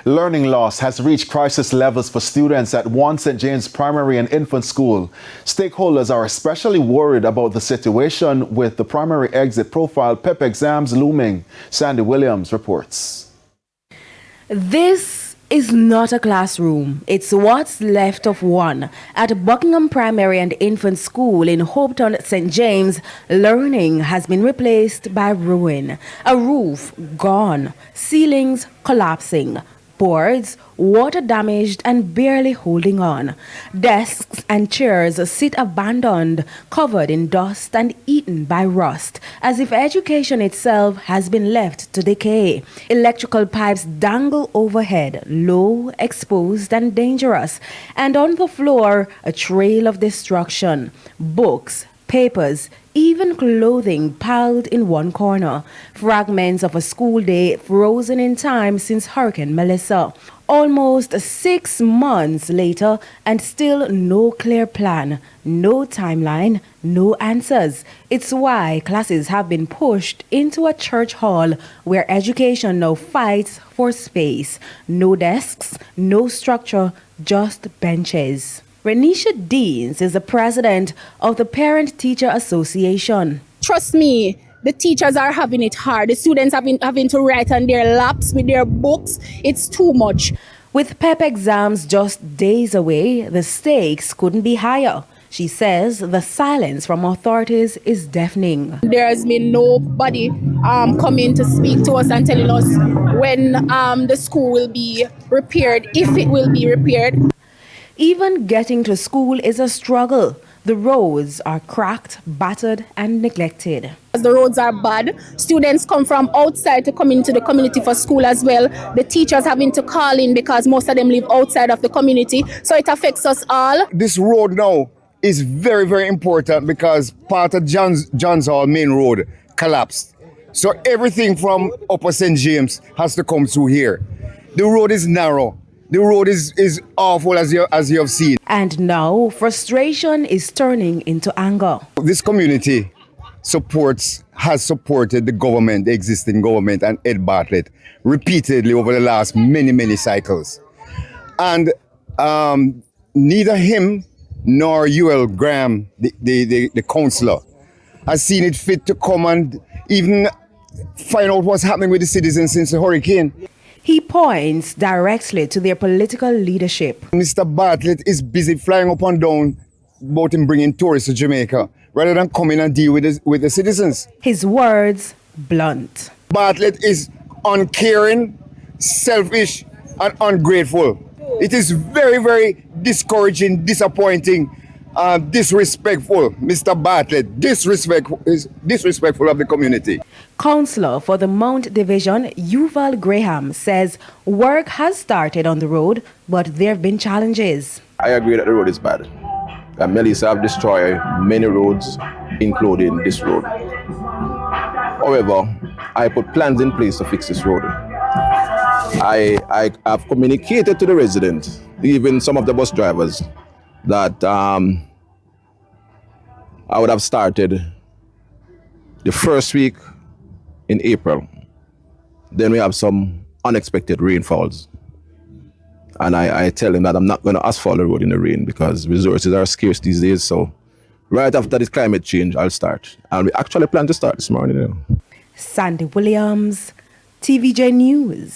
Learning loss has reached crisis levels for students at 1 St. James Primary and Infant School. Stakeholders are especially worried about the situation with the primary exit profile PEP exams looming. Sandy Williams reports. This is not a classroom. It's what's left of one. At Buckingham Primary and Infant School in Hopetoun, St. James, learning has been replaced by ruin. A roof gone, ceilings collapsing, boards water damaged and barely holding on. Desks and chairs sit abandoned, covered in dust and eaten by rust, as if education itself has been left to decay. Electrical pipes dangle overhead, low, exposed and dangerous, and on the floor a trail of destruction. Books, papers, even clothing piled in one corner. Fragments of a school day frozen in time since Hurricane Melissa. Almost 6 months later, and still no clear plan, no timeline, no answers. It's why classes have been pushed into a church hall where education now fights for space. No desks, no structure, just benches. Renisha Deans is the president of the Parent Teacher Association. Trust me, the teachers are having it hard. The students having to write on their laps with their books. It's too much. With PEP exams just days away, the stakes couldn't be higher. She says the silence from authorities is deafening. There has been nobody coming to speak to us and telling us when the school will be repaired, if it will be repaired. Even getting to school is a struggle. The roads are cracked, battered, and neglected. The roads are bad. Students come from outside to come into the community for school as well. The teachers having to call in because most of them live outside of the community. So it affects us all. This road now is very, very important because part of John's Hall main road collapsed. So everything from Upper St. James has to come through here. The road is narrow. The road is awful as you have seen. And now frustration is turning into anger. This community has supported the government, the existing government and Ed Bartlett repeatedly over the last many cycles. And neither him nor UL Graham, the councillor, has seen it fit to come and even find out what's happening with the citizens since the hurricane. He points directly to their political leadership. Mr. Bartlett is busy flying up and down about him bringing tourists to Jamaica rather than coming and deal with the citizens. His words blunt. Bartlett is uncaring, selfish and ungrateful. It is very, very discouraging, disappointing, disrespectful. Mr. Bartlett is disrespectful of the community. Councillor for the Mount Division, Yuval Graham, says work has started on the road, but there have been challenges. I agree that the road is bad. Melissa have destroyed many roads, including this road. However, I put plans in place to fix this road. I have communicated to the residents, even some of the bus drivers, that I would have started the first week in April. Then we have some unexpected rainfalls. And I tell them that I'm not going to asphalt the road in the rain because resources are scarce these days. So right after this climate change, I'll start. And we actually plan to start this morning. Sandy Williams, TVJ News.